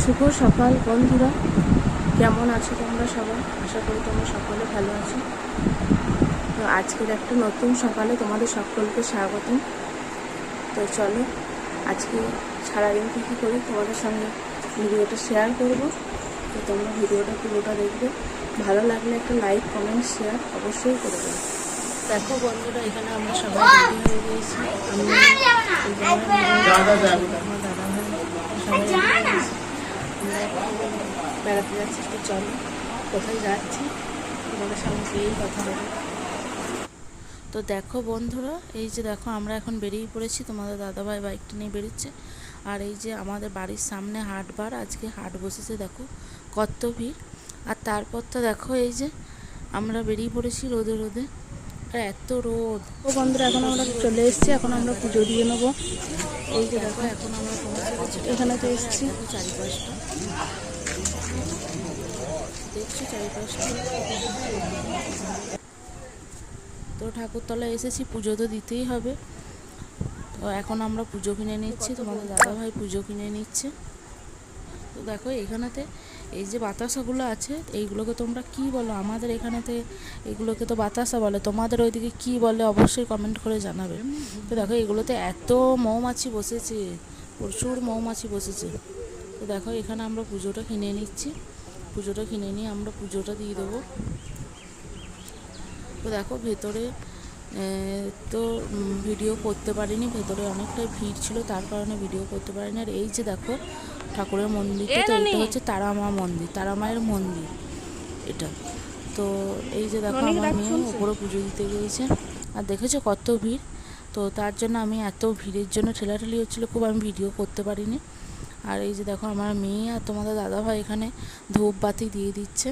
শুভ সকাল বন্ধুরা, কেমন আছো তোমরা সবাই? আশা করি তোমরা সকলে ভালো আছো। তো আজকের একটা নতুন সকালে তোমাদের সকলকে স্বাগতম। তো চলো আজকে সারাদিন কী কী করি তোমাদের সঙ্গে ভিডিওটা শেয়ার করব। তো তোমরা ভিডিওটা পুরোটা দেখবে, ভালো লাগলে একটা লাইক কমেন্ট শেয়ার অবশ্যই করে দেবে। দেখো বন্ধুরা, এখানে আমরা সবাই রেডি হয়ে গিয়েছি। আমার দাদা ভাই সবাই বেড়াতে যাচ্ছি। তো চলো কোথায় যাচ্ছি তোমাদের সঙ্গে সেই কথা বলি। তো দেখো বন্ধুরা, এই যে দেখো আমরা এখন বেরিয়ে পড়েছি। তোমাদের দাদাভাই বাইকটা নিয়ে বেরোচ্ছে। আর এই যে আমাদের বাড়ির সামনে হাটবার, আজকে হাট বসেছে, দেখো কত ভিড়। আর তারপর তো দেখো এই যে আমরা বেরিয়ে পড়েছি রোদে রোদে, আর এত রোদ। ও বন্ধুরা, এখন আমরা চলে এসেছি, এখন আমরা পুজো দিয়ে নেবো। এই যে দেখো এখন আমরা এখানে তো এসেছি, চারিপাশটা দেখছি, চারিপাশটা। তো ঠাকুরতলায় এসেছি, পুজো তো দিতেই হবে। তো এখন আমরা পুজো কিনে নিচ্ছি, তোমাদের দাদাভাই পুজো কিনে নিচ্ছে। তো দেখো এখানেতে এই যে বাতাসাগুলো আছে, এইগুলোকে তোমরা কি বলো? আমাদের এখানেতে এগুলোকে তো বাতাসা বলে, তোমাদের ওইদিকে কি বলে অবশ্যই কমেন্ট করে জানাবে। তো দেখো এগুলোতে এত মৌমাছি বসেছে, প্রচুর মৌমাছি বসেছে। তো দেখো এখানে আমরা পুজোটা কিনে নিচ্ছি, পুজোটা কিনে নিয়ে আমরা পুজোটা দিয়ে দেবো। তো দেখো ভেতরে তো ভিডিও করতে পারিনি, ভেতরে অনেকটাই ভিড় ছিল, তার কারণে ভিডিও করতে পারিনি। আর এই যে দেখো ঠাকুরের মন্দিরটা, তো এটা হচ্ছে তারামা মন্দির, তারামায়ের মন্দির এটা। তো এই যে দেখো আমার মেয়ে ওপরে পুজো দিতে গিয়েছে, আর দেখেছো কত ভিড়। তো তার জন্য আমি এত ভিড়ের জন্য ঠেলাঠেলি হচ্ছিলো খুব, আমি ভিডিও করতে পারিনি। আর এই যে দেখো আমার মেয়ে আর তোমাদের দাদাভাই এখানে ধূপ বাতি দিয়ে দিচ্ছে।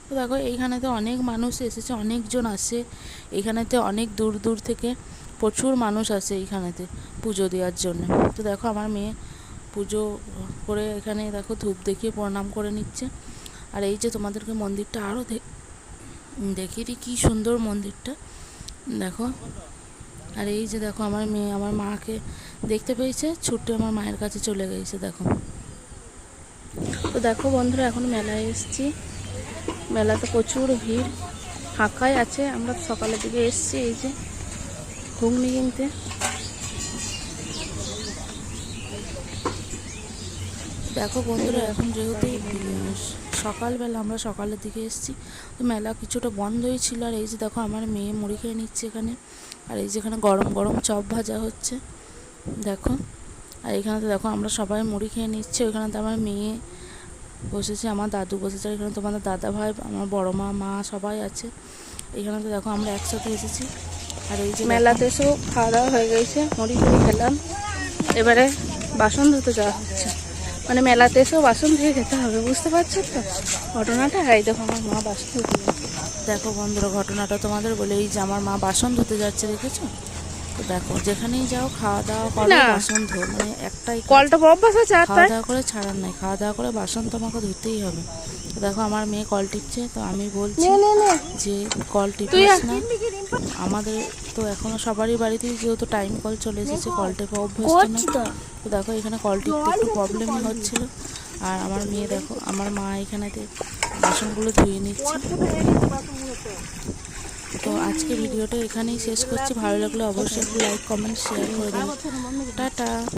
তো দেখো এইখানেতে অনেক মানুষ এসেছে, অনেকজন আসে এইখানেতে, অনেক দূর দূর থেকে প্রচুর মানুষ আসে এইখানেতে পুজো দেওয়ার জন্য। তো দেখো আমার মেয়ে পুজো করে এখানে দেখো ধূপ দেখিয়ে প্রণাম করে নিচ্ছে। আর এই যে তোমাদেরকে মন্দিরটা আরও দেখিয়ে দিই, কী সুন্দর মন্দিরটা দেখো। আর এই যে দেখো আমার মেয়ে আমার মাকে দেখতে পেয়েছে, ছুটে আমার মায়ের কাছে চলে গেছে দেখো। তো দেখো বন্ধুরা, এখন মেলায় এসেছি, মেলাতে প্রচুর ভিড়, ফাঁকাই আছে। আমরা সকালের দিকে এসেছি এই যে ঘুগনি কিনতে। দেখো বন্ধুরা, এখন যেহেতু সকালবেলা, আমরা সকালের দিকে এসেছি, তো মেলা কিছুটা বন্ধই ছিল। আর এই যে দেখো আমার মেয়ে মুড়ি খেয়ে নিচ্ছে এখানে। আর এই যেখানে গরম গরম চপ ভাজা হচ্ছে দেখো। আর এখানে তো দেখো আমরা সবাই মুড়ি খেয়ে নিচ্ছি। ওইখানে তো আমার মেয়ে বসেছে, আমার দাদু বসেছে, এখানে তোমাদের দাদা ভাই, আমার বড় মা, মা সবাই আছে এখানে। তো দেখো আমরা একসাথে এসেছি। আর এই যে মেলাতে এসেও খাওয়া দাওয়া হয়ে গেছে, মুড়ি টুড়ি খেলাম। এবারে বাসন ধুতে যাওয়া হচ্ছে, মানে মেলাতে এসেও বাসন ধুয়ে খেতে হবে, বুঝতে পারছো তো ঘটনাটা? এই দেখো আমার মা বাসন ধুতে যাচ্ছে। দেখো বন্ধুরা, ঘটনাটা তোমাদের বলে, এই যে আমার মা বাসন ধুতে যাচ্ছে, দেখেছো? তো দেখো যেখানেই যাও খাওয়া দাওয়া করে বাসন ধো, মানে একটাই কলটা অভ্যাস আছে, খাওয়া দাওয়া করে ছাড়ার নাই, খাওয়া দাওয়া করে বাসন তোমাকে ধুতেই হবে। তো দেখো আমার মেয়ে কল টিপছে, তো আমি বলছি যে কল টিপিস না, আমাদের তো এখনো সবারই বাড়িতেই যেহেতু টাইম কল চলে এসেছে, কল টেপা অভ্যস্ত না। তো দেখো এখানে কল টিপতে একটু প্রবলেমই হচ্ছিল। আর আমার মেয়ে দেখো, আমার মা এখানেতে বাসনগুলো ধুয়ে নিচ্ছে। তো আজকে ভিডিওটা এখানেই শেষ করছি, ভালো লাগলে অবশ্যই একটু লাইক কমেন্ট শেয়ার করে দেবেন। টাটা।